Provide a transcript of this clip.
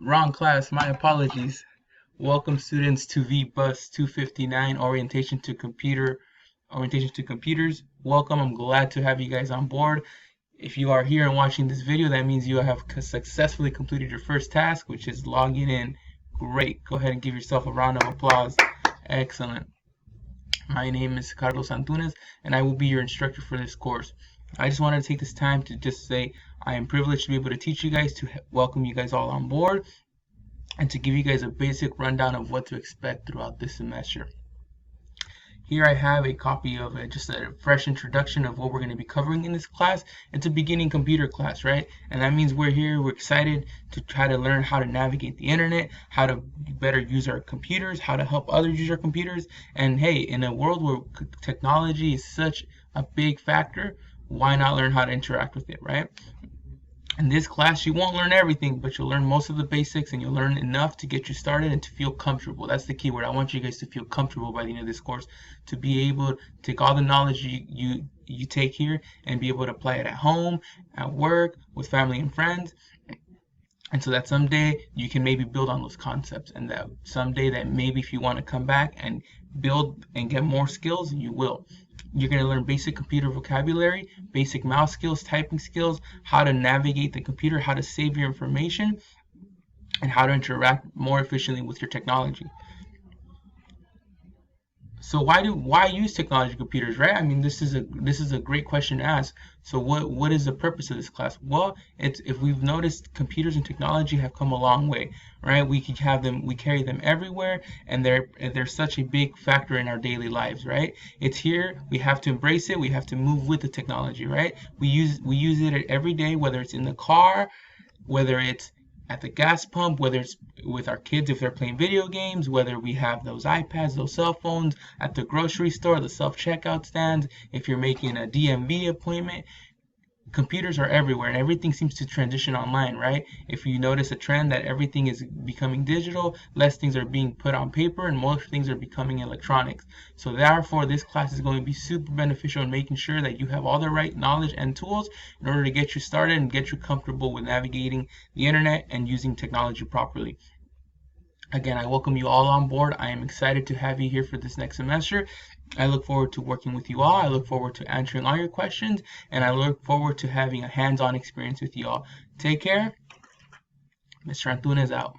Wrong class, my apologies. Welcome students to VBus 259, Orientation to Computers. Welcome, I'm glad to have you guys on board. If you are here and watching this video, that means you have successfully completed your first task, which is logging in. Great, go ahead and give yourself a round of applause. Excellent. My name is Carlos Antunes, and I will be your instructor for this course. I just wanted to take this time to just say I am privileged to be able to teach you guys, to welcome you guys all on board, and to give you guys a basic rundown of what to expect throughout this semester. Here I have a copy of just a fresh introduction of what we're going to be covering in this class. It's a beginning computer class, right? And that means we're excited to try to learn how to navigate the internet, how to better use our computers, how to help others use our computers. And hey, in a world where technology is such a big factor, why not learn how to interact with it, right? In this class, you won't learn everything, but you'll learn most of the basics, and you'll learn enough to get you started and to feel comfortable. That's the key word. I want you guys to feel comfortable by the end of this course, to be able to take all the knowledge you take here and be able to apply it at home, at work, with family and friends. And so that someday you can maybe build on those concepts, and that someday that maybe if you want to come back and build and get more skills, you will. You're going to learn basic computer vocabulary, basic mouse skills, typing skills, how to navigate the computer, how to save your information, and how to interact more efficiently with your technology. So why use technology computers, right? I mean, this is a great question to ask. So what is the purpose of this class? Well, it's, if we've noticed, computers and technology have come a long way, right? We carry them everywhere, and they're such a big factor in our daily lives, right? It's here, we have to embrace it, we have to move with the technology, right? We use it every day, whether it's in the car, whether it's at the gas pump, whether it's with our kids if they're playing video games, whether we have those iPads, those cell phones, at the grocery store, the self-checkout stands, if you're making a DMV appointment. Computers are everywhere, and everything seems to transition online, right? If you notice a trend that everything is becoming digital, less things are being put on paper, and most things are becoming electronics. So therefore, this class is going to be super beneficial in making sure that you have all the right knowledge and tools in order to get you started and get you comfortable with navigating the internet and using technology properly. Again, I welcome you all on board. I am excited to have you here for this next semester. I look forward to working with you all. I look forward to answering all your questions, and I look forward to having a hands-on experience with you all. Take care. Mr. Antunes out.